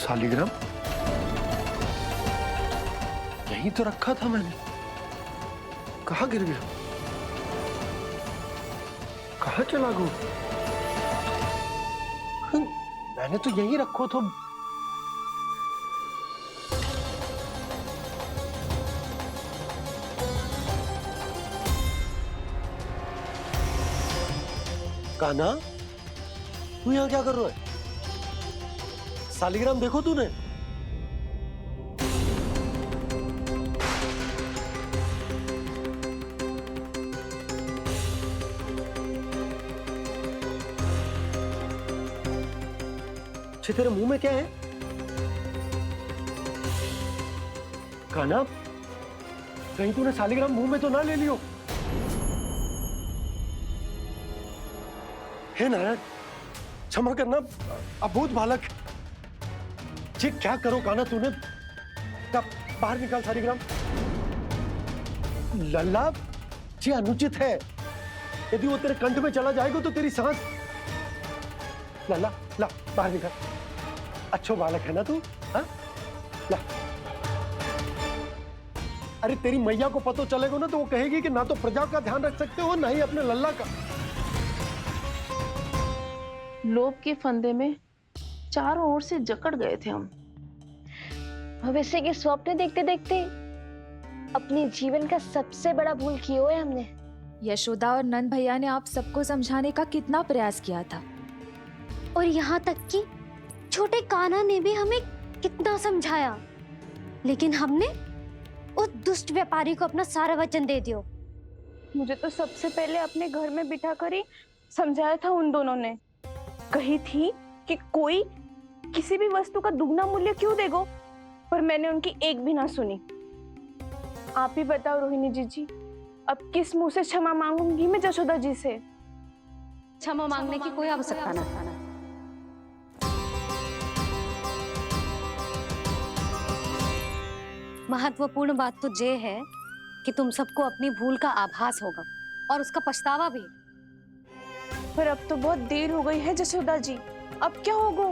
शालिग्राम यहीं तो रखा था मैंने, कहाँ गिर गया, कहाँ चला गया? मैंने तो यहीं रखो तो। कान्हा, तू यहाँ क्या कर रहा है? शालिग्राम देखो तूने? तेरे मुंह में क्या है? कान्हा, कहीं तूने शालिग्राम मुंह में तो ना ले लियो? हे नारायण, क्षमा करना, अबोध बालक। जी क्या करो कान्हा तूने? बाहर निकाल शालिग्राम। लल्ला, जी अनुचित है। यदि वो तेरे कंठ में चला जाएगा तो तेरी सांस। लल्ला, ला बाहर निकाल। अच्छो बालक है ना तू? हाँ? ला। अरे तेरी मैया को पता चलेगा ना तो वो कहेगी कि ना तो प्रजा का ध्यान रख सकते हो ना ही अपने लल्ला का। लोभ के फंदे में चारों ओर से जकड़ गए थे हम। भविष्य के स्वप्न देखते देखते अपने जीवन का सबसे बड़ा भूल किया है हमने। यशोदा और नंद भैया ने आप सबको समझाने का कितना प्रयास किया था, और यहाँ तक कि छोटे कान्हा ने भी हमें कितना समझाया, लेकिन हमने उस दुष्ट व्यापारी को अपना सारा वचन दे दिया। मुझे तो सबसे पहले अपने घर में बिठा कर ही समझाया था उन दोनों ने। कही थी कि कोई किसी भी वस्तु का दुगना मूल्य क्यों देगो, पर मैंने उनकी एक भी ना सुनी। आप ही बताओ रोहिणी जी, अब किस मुंह से क्षमा मांगूंगी मैं जशोदा जी से? क्षमा मांगने की कोई आवश्यकता ना। महत्वपूर्ण बात तो ये है कि तुम सबको अपनी भूल का आभास होगा और उसका पछतावा भी। पर अब तो बहुत देर हो गई है जशोदा जी, अब क्या होगा?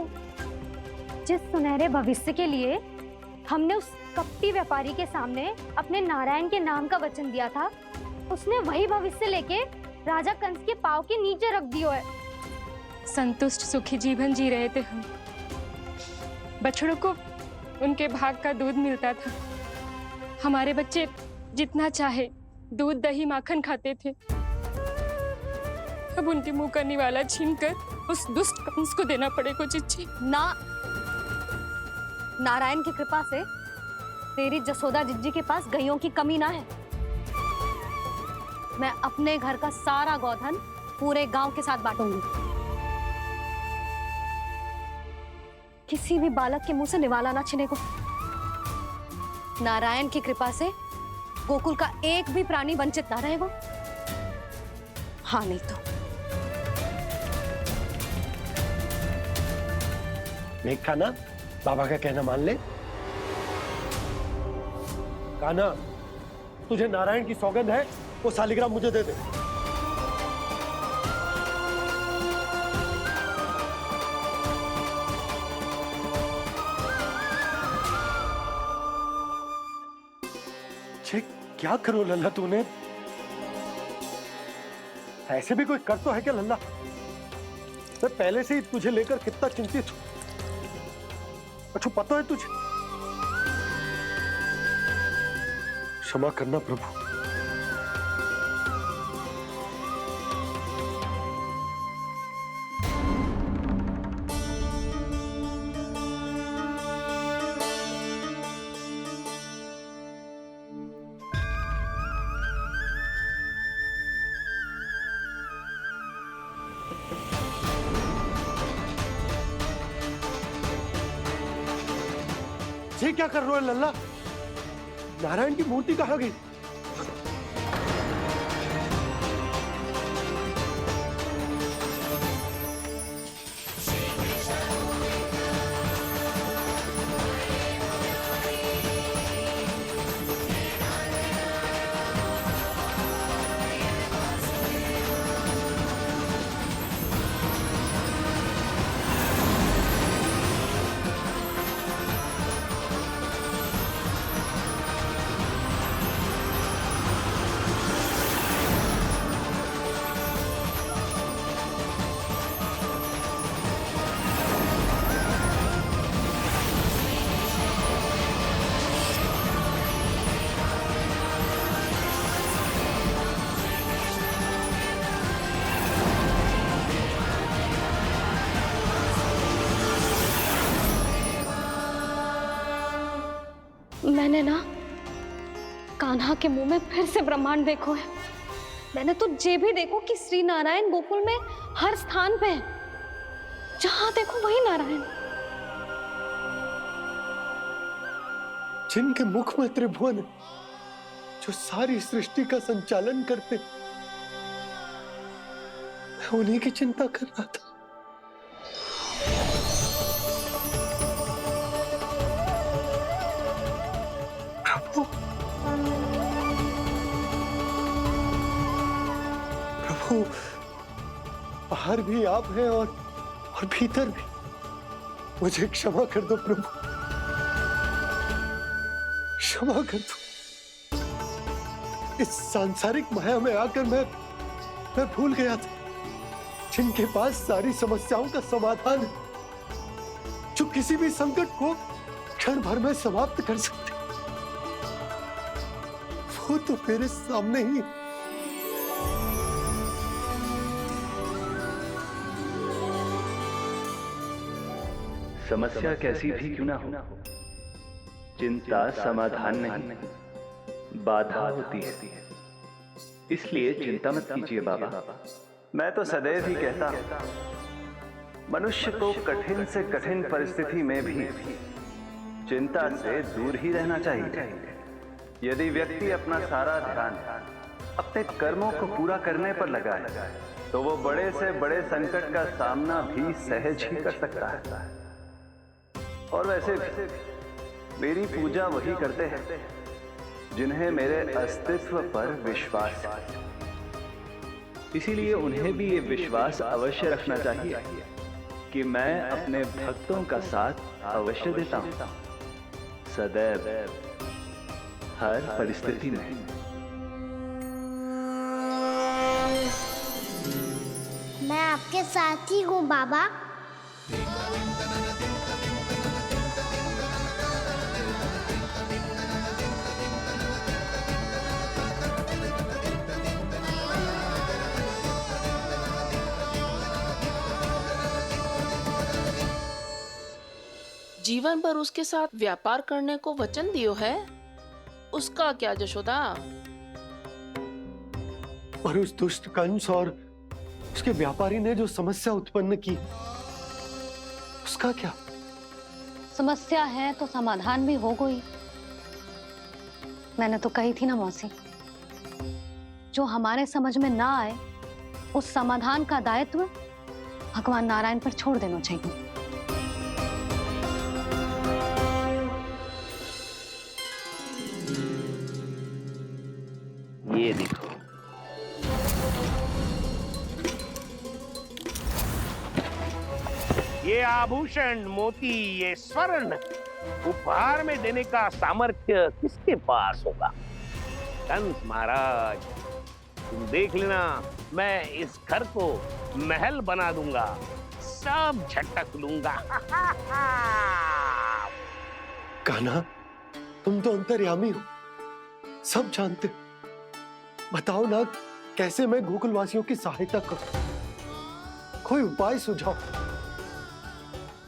जिस सुनहरे भविष्य के लिए हमने उस कपटी व्यापारी के सामने अपने नारायण के नाम का वचन दिया था, उसने वही भविष्य लेके राजा कंस के पांव के नीचे रख दिया है। संतुष्ट सुखी जीवन जी रहे थे हम। बछड़ों को उनके भाग का दूध मिलता था। हमारे बच्चे जितना चाहे दूध दही माखन खाते थे। अब उनके मुंह का निवाला छीनकर उस दुष्ट कंस को देना पड़ेगा चिच्ची। ना, नारायण की कृपा से तेरी जसोदा जिज्जी के पास गायों की कमी ना है। मैं अपने घर का सारा गोधन पूरे गांव के साथ बांटूंगी। किसी भी बालक के मुंह से निवाला ना छिने को। नारायण की कृपा से गोकुल का एक भी प्राणी वंचित ना रहेगा। हाँ नहीं तो देख कान्हा, बाबा का कहना मान ले। कान्हा, तुझे नारायण की सौगंध है, वो शालिग्राम मुझे दे दे। क्या करो लल्ला तूने? ऐसे भी कोई कर तो है क्या लल्ला? मैं पहले से ही तुझे लेकर कितना चिंतित हूं। अच्छा पता है तुझे? क्षमा करना प्रभु। ये क्या कर रहे हो लल्ला? नारायण की मूर्ति कहाँ गई? मैंने ना कान्हा के मुंह में फिर से ब्रह्मांड देखो है। मैंने तो ये भी देखो कि श्री नारायण गोकुल में हर स्थान पे है, जहां देखो वही नारायण। जिनके मुख में त्रिभुवन है, जो सारी सृष्टि का संचालन करते, मैं उन्हीं की चिंता कर रहा था। प्रभु, प्रभु, बाहर भी आप हैं और भीतर भी। मुझे क्षमा कर दो प्रभु, क्षमा कर दो। इस सांसारिक माया में आकर मैं भूल गया था जिनके पास सारी समस्याओं का समाधान है, जो किसी भी संकट को क्षण भर में समाप्त कर सकते, वो तो मेरे सामने ही। समस्या कैसी भी क्यों ना हो, चिंता समाधान नहीं, बाधा होती है। इसलिए चिंता मत कीजिए बाबा। मैं तो सदैव ही कहता हूं, मनुष्य को कठिन से कठिन परिस्थिति में भी चिंता से दूर ही रहना चाहिए। यदि व्यक्ति अपना सारा ध्यान अपने कर्मों को पूरा करने पर लगाए, तो वो बड़े से बड़े संकट का सामना भी सहज ही कर सकता है। और वैसे भी मेरी पूजा वही करते हैं जिन्हें मेरे अस्तित्व पर विश्वास है। इसीलिए उन्हें भी ये विश्वास अवश्य रखना चाहिए कि मैं अपने भक्तों का साथ अवश्य देता हूं, सदैव, हर परिस्थिति में। मैं आपके साथ ही हूँ बाबा। जीवन भर उसके साथ व्यापार करने को वचन दियो है, उसका क्या जशोदा? और उस दुष्ट कंस और उसके व्यापारी ने जो समस्या उत्पन्न की, उसका क्या? समस्या है तो समाधान भी हो गई। मैंने तो कही थी ना मौसी, जो हमारे समझ में ना आए उस समाधान का दायित्व भगवान नारायण पर छोड़ देना चाहिए। ये देखो, ये आभूषण, मोती, ये स्वर्ण उपहार में देने का सामर्थ्य किसके पास होगा? कंस महाराज, तुम देख लेना, मैं इस घर को महल बना दूंगा, सब झटक लूंगा। कान्हा, तुम तो अंतर्यामी हो, सब जानते। बताओ ना, कैसे मैं गोकुलवासियों की सहायता करूं? कोई उपाय सुझाओ।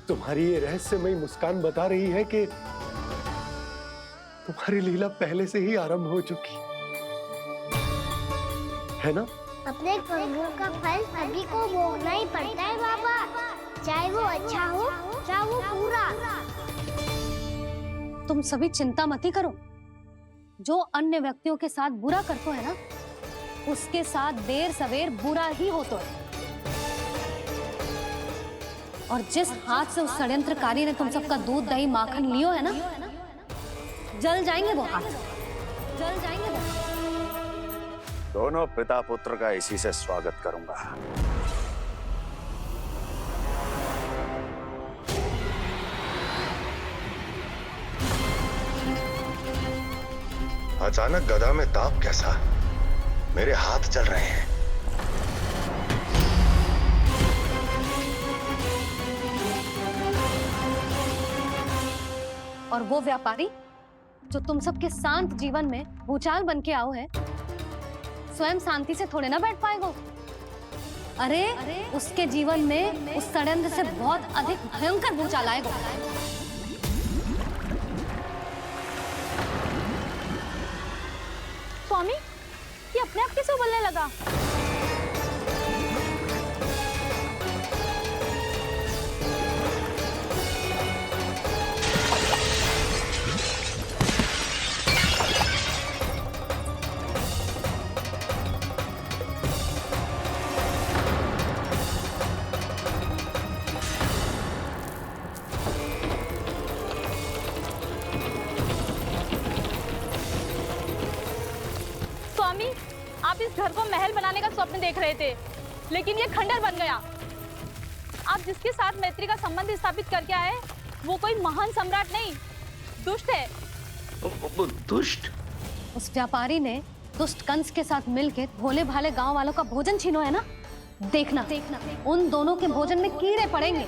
तुम्हारी ये रहस्यमयी मुस्कान बता रही है कि तुम्हारी लीला पहले से ही आरंभ हो चुकी है ना? अपने कर्मों का फल सभी को भोगना ही पड़ता है बाबा, चाहे वो अच्छा हो चाहे वो बुरा। तुम सभी चिंता मत ही करो। जो अन्य व्यक्तियों के साथ बुरा करते है ना, उसके साथ देर सवेर बुरा ही होता है। और जिस हाथ से उस षड्यंत्रकारी ने तुम सबका दूध दही माखन लियो है ना, जल जाएंगे वो हाथ, जल जाएंगे वो। दोनों पिता पुत्र का इसी से स्वागत करूंगा। अचानक गदा में ताप कैसा? मेरे हाथ जल रहे हैं। और वो व्यापारी जो तुम सबके शांत जीवन में भूचाल बन के आओ है, स्वयं शांति से थोड़े ना बैठ पाएगा। अरे उसके जीवन में उस षड्यंत्र से बहुत अधिक भयंकर भूचाल आएगा। बोलने लगा? स्वामी, आप इस घर को महल बनाने का स्वप्न देख रहे थे, लेकिन ये खंडर बन गया। आप जिसके साथ मैत्री का संबंध स्थापित करके आए, वो कोई महान सम्राट नहीं, दुष्ट है। दुष्ट? उस व्यापारी ने दुष्ट कंस के साथ मिलकर भोले भाले गांव वालों का भोजन छीनो है ना। देखना उन दोनों के भोजन में कीड़े पड़ेंगे।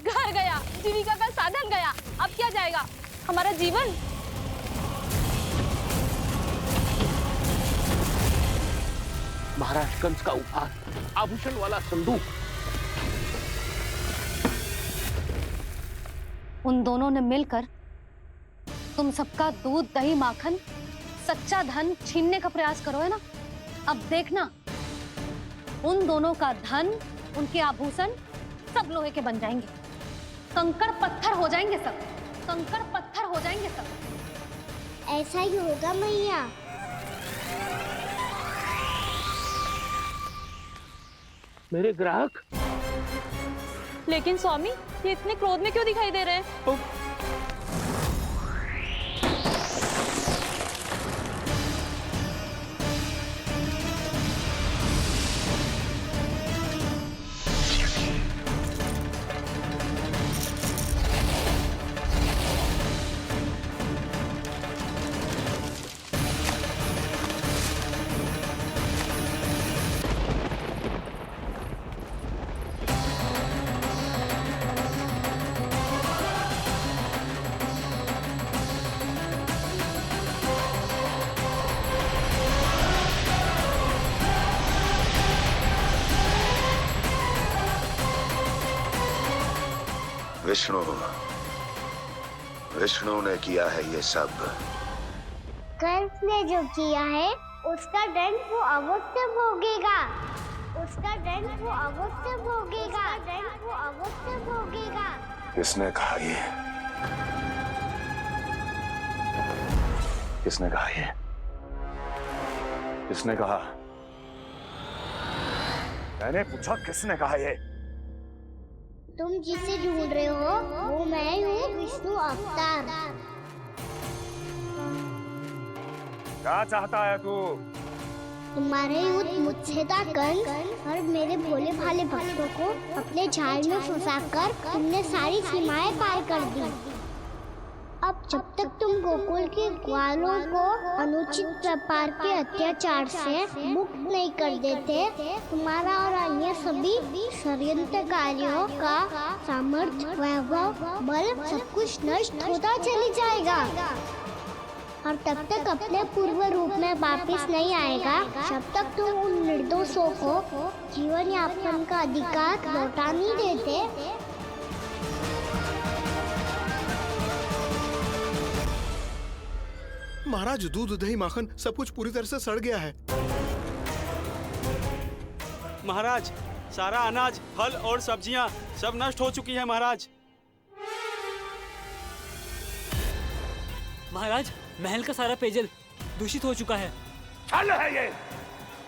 घर गया, जीविका का साधन गया, अब क्या जाएगा हमारा जीवन? महाराज कंस का उपहार, आभूषण वाला संदूक। उन दोनों ने मिलकर तुम सबका दूध, दही, माखन, सच्चा धन छीनने का प्रयास करो है ना। अब देखना उन दोनों का धन, उनके आभूषण सब लोहे के बन जाएंगे, कंकड़ पत्थर हो जाएंगे सब, कंकड़ पत्थर हो जाएंगे सब। ऐसा ही होगा मैया। मेरे ग्राहक। लेकिन स्वामी, ये इतने क्रोध में क्यों दिखाई दे रहे हैं? विष्णु ने किया है ये सब। कंस ने जो किया है उसका दंड वो अवश्य भोगेगा, उसका दंड वो अवश्य भोगेगा, दंड वो अवश्य भोगेगा। किसने कहा ये? किसने कहा ये? किसने कहा? मैंने पूछा किसने कहा ये? तुम जिसे ढूंढ रहे हो वो मैं हूँ, विष्णु अवतार। क्या चाहता है तू? तुम्हारे युद्ध मुझसे था कंस, और मेरे भोले भाले भक्तों को अपने जाल में फंसाकर तुमने सारी सीमाएं पार कर दी। अब जब तक तुम गोकुल के ग्वालों को अनुचित व्यापार के अत्याचार से मुक्त नहीं कर देते, तुम्हारा और अन्य सभी षड्यंत्रकारियों का सामर्थ्य, वैभव, बल सब कुछ नष्ट होता चली जाएगा, और तब तक अपने पूर्व रूप में वापस नहीं आएगा जब तक तुम उन निर्दोषों को जीवन यापन का अधिकार लौटा नहीं देते। महाराज, दूध, दही, माखन सब कुछ पूरी तरह से सड़ गया है। महाराज, सारा अनाज, फल और सब्जियां सब नष्ट हो चुकी है महाराज। महाराज, महल का सारा पेयजल दूषित हो चुका है। छल है ये।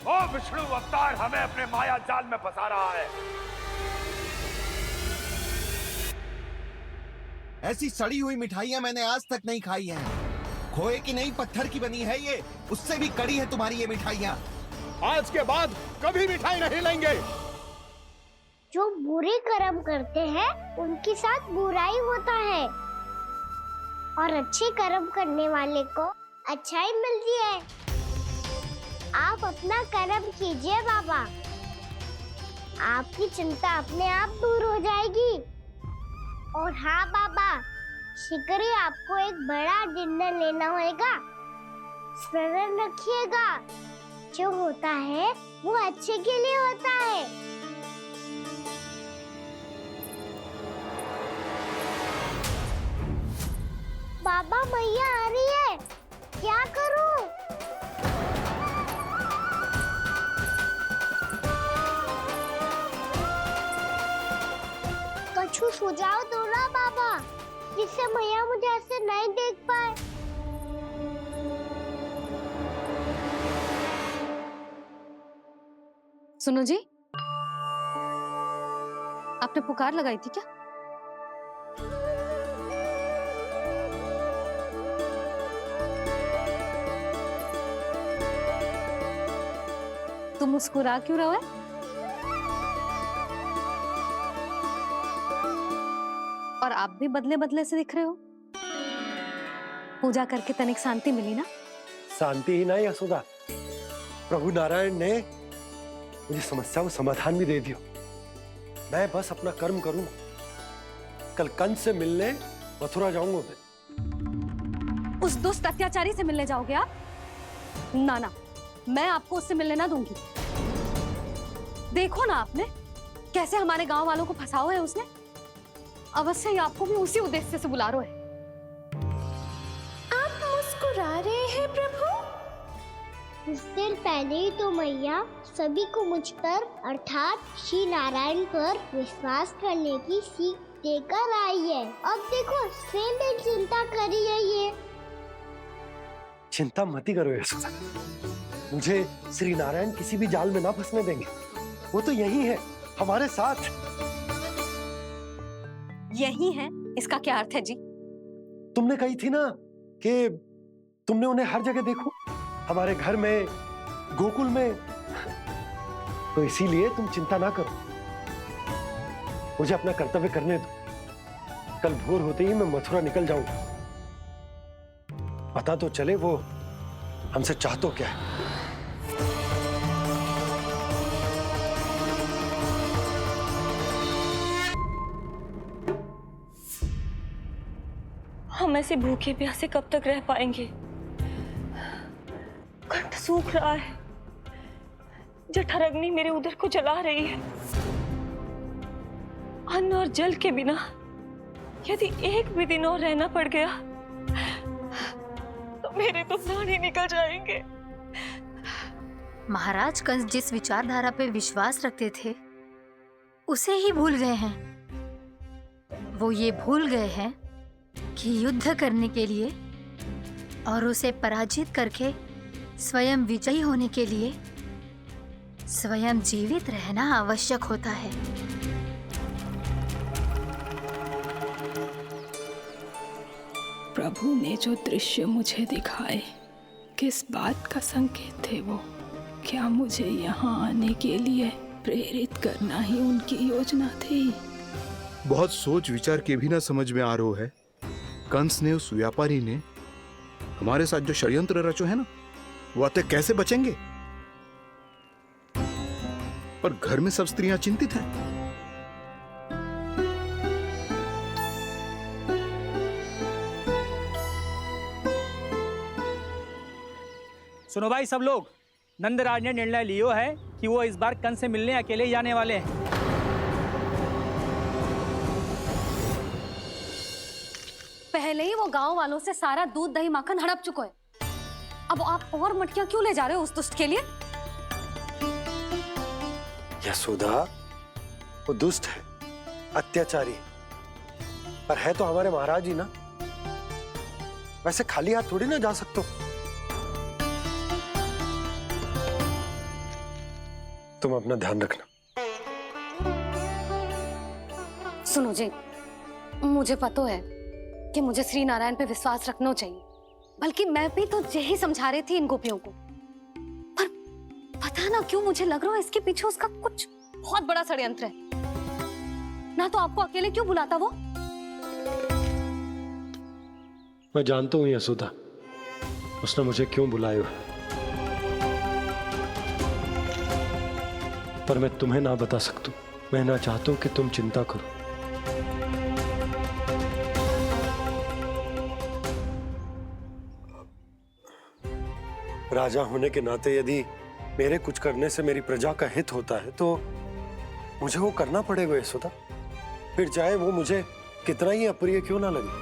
ओ विष्णु अवतार हमें अपने माया जाल में फंसा रहा है। ऐसी सड़ी हुई मिठाइयां मैंने आज तक नहीं खाई हैं। खोए की नहीं, पत्थर की बनी है ये, उससे भी कड़ी है तुम्हारी ये मिठाइयाँ। आज के बाद कभी मिठाई नहीं लेंगे। जो बुरे कर्म करते हैं उनके साथ बुराई होता है, और अच्छे कर्म करने वाले को अच्छाई मिलती है। आप अपना कर्म कीजिए बाबा, आपकी चिंता अपने आप दूर हो जाएगी। और हाँ बाबा, शीघ्र ही आपको एक बड़ा डिनर लेना होगा। स्मरण रखिएगा, जो होता है वो अच्छे के लिए होता है। बाबा मैया आ रही है, क्या करूं? कछु सुझाव दो ना बाबा, जिससे मैया मुझे ऐसे नहीं देख पाए। सुनो जी, आपने पुकार लगाई थी क्या? तुम मुस्कुरा क्यों रहे हो? और आप भी बदले बदले से दिख रहे हो। पूजा करके तनिक शांति मिली ना? शांति ही नहीं यशोदा, प्रभु नारायण ने मुझे समस्या को समाधान भी दे दिया। मैं बस अपना कर्म करूंगा। कल कंस से मिलने मथुरा जाऊंगा मैं। उस दुष्ट अत्याचारी से मिलने जाओगे आप? ना ना, मैं आपको उससे मिलने ना दूंगी। देखो ना आपने कैसे हमारे गांव वालों को फंसाओ है उसने। अवश्य ही आपको भी उसी उद्देश्य से बुला रहा है। आप मुस्कुरा रहे हैं प्रभु? कुछ देर पहले ही तो मैया सभी को मुझ पर अर्थात श्री नारायण पर विश्वास करने की सीख देकर आई है। अब देखो स्वयं भी चिंता करी है ये। चिंता मत ही करो यशोदा, मुझे श्री नारायण किसी भी जाल में ना फंसने देंगे। वो तो यही है हमारे साथ। यही है, इसका क्या अर्थ है जी? तुमने कही थी ना कि तुमने उन्हें हर जगह देखो, हमारे घर में, गोकुल में। तो इसीलिए तुम चिंता ना करो, मुझे अपना कर्तव्य करने दो। कल भोर होते ही मैं मथुरा निकल जाऊंगा। पता तो चले वो हमसे चाहतो क्या है। हम ऐसे भूखे प्यासे कब तक रह पाएंगे? कंठ सूख रहा है, जठराग्नि मेरे उदर को जला रही है। अन्न और जल के बिना यदि एक भी दिन और रहना पड़ गया तो मेरे तो प्राण ही निकल जाएंगे। महाराज कंस जिस विचारधारा पे विश्वास रखते थे उसे ही भूल गए हैं। वो ये भूल गए हैं कि युद्ध करने के लिए और उसे पराजित करके स्वयं विजयी होने के लिए स्वयं जीवित रहना आवश्यक होता है। प्रभु ने जो दृश्य मुझे दिखाए, किस बात का संकेत थे वो? क्या मुझे यहाँ आने के लिए प्रेरित करना ही उनकी योजना थी? बहुत सोच विचार के भी ना समझ में आ रहा है। कंस ने, उस व्यापारी ने हमारे साथ जो षड्यंत्र रचो है ना, वो आते कैसे बचेंगे? पर घर में सब स्त्रियां चिंतित हैं। सुनो भाई सब लोग, नंदराज ने निर्णय लियो है कि वो इस बार कंस से मिलने अकेले ही जाने वाले हैं। पहले ही वो गांव वालों से सारा दूध दही माखन हड़प चुका है। अब आप और मटकियां क्यों ले जा रहे हो उस दुष्ट के लिए? यशोदा, वो दुष्ट है, अत्याचारी, पर है तो हमारे महाराज ही ना। वैसे खाली हाथ थोड़ी ना जा सकते हो। तुम अपना ध्यान रखना। सुनो जी, मुझे पता है कि मुझे श्री नारायण पे विश्वास रखना चाहिए, बल्कि मैं भी तो यही समझा रही थी इन गोपियों को। पर पता ना क्यों मुझे लग रहा है इसके पीछे उसका कुछ बहुत बड़ा षड्यंत्र है। ना तो आपको अकेले क्यों बुलाता वो? मैं जानता हूं यशोदा, उसने मुझे क्यों बुलाया, पर मैं तुम्हें ना बता सकता। मैं ना चाहता हूं कि तुम चिंता करो। राजा होने के नाते यदि मेरे कुछ करने से मेरी प्रजा का हित होता है तो मुझे वो करना पड़ेगा यशोदा, फिर चाहे वो मुझे कितना ही अप्रिय क्यों ना लगे।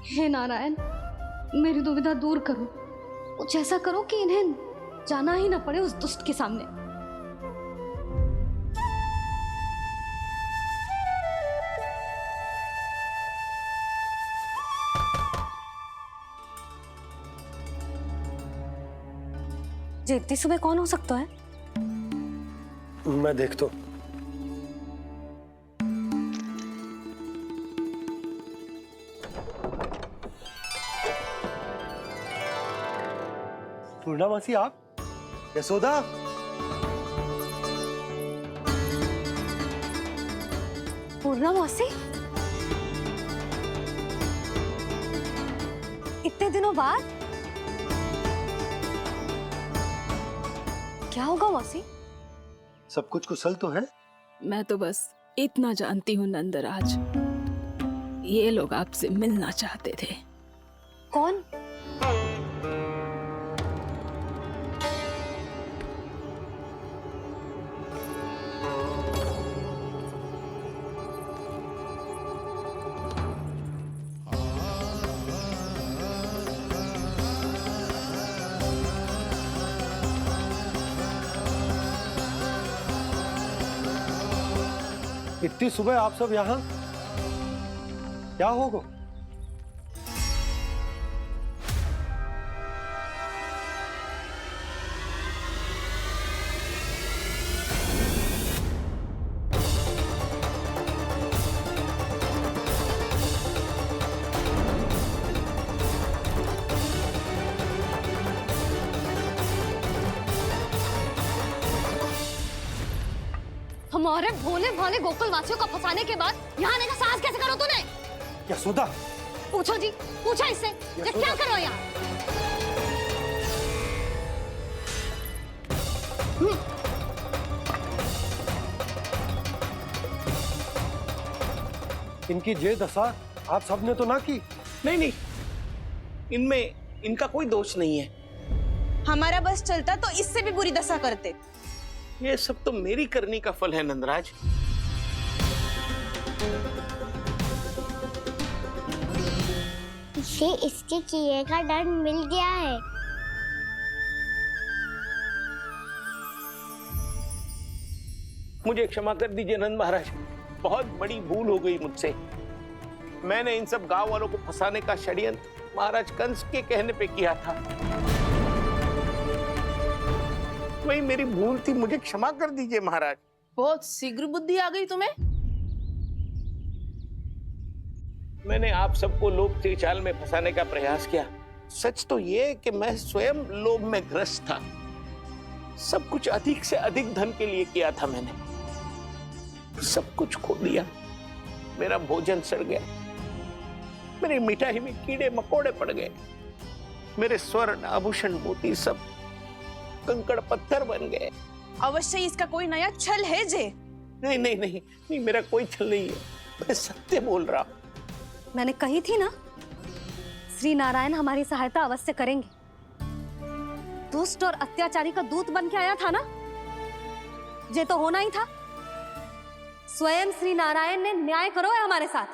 हे नारायण, मेरी दुविधा दूर करो। कुछ ऐसा करो कि इन्हें जाना ही ना पड़े उस दुष्ट के सामने। जी इतनी सुबह कौन हो सकता है? मैं देखता हूं। पूर्णामासी आप? यशोदा? पूर्णामासी? इतने दिनों बाद? क्या होगा मौसी? सब कुछ कुशल तो है? मैं तो बस इतना जानती हूँ नंदराज, ये लोग आपसे मिलना चाहते थे। कौन? इतनी सुबह आप सब यहाँ? क्या होगा? हमारे भोले भाले गोकुलवासियों को फंसाने के बाद यहाँ आने का साहस कैसे करो तूने? यशोदा! पूछो जी, पूछो इससे, ये क्या करो यहाँ? इनकी ये दशा आप सबने तो ना की? नहीं नहीं, इनमें इनका कोई दोष नहीं है। हमारा बस चलता तो इससे भी बुरी दशा करते। ये सब तो मेरी करनी का फल है नंदराज। इसे इसके किए का डर मिल गया है। मुझे क्षमा कर दीजिए नंद महाराज, बहुत बड़ी भूल हो गई मुझसे। मैंने इन सब गांव वालों को फंसाने का षड्यंत्र महाराज कंस के कहने पे किया था। वही मेरी भूल थी, मुझे क्षमा कर दीजिए महाराज। बहुत शीघ्र बुद्धि आ गई तुम्हें। मैंने आप सबको लोभ के चाल में फंसाने का प्रयास किया। सच तो ये कि मैं स्वयं लोभ में ग्रस्त था। सब कुछ अधिक से अधिक धन के लिए किया था मैंने। सब कुछ खो दिया। मेरा भोजन सड़ गया, मेरी मिठाई में कीड़े मकोड़े पड़ गए, मेरे स्वर्ण आभूषण मोती सब कंकड़ पत्थर बन गए। अवश्य इसका कोई नया छल है जे। नहीं नहीं नहीं नहीं, मेरा कोई छल नहीं है, मैं सत्य बोल रहा हूं। मैंने कही थी ना, श्री नारायण हमारी सहायता अवश्य करेंगे। दुष्ट और अत्याचारी का दूत बन के आया था ना, ये तो होना ही था। स्वयं श्री नारायण ने न्याय करो है हमारे साथ।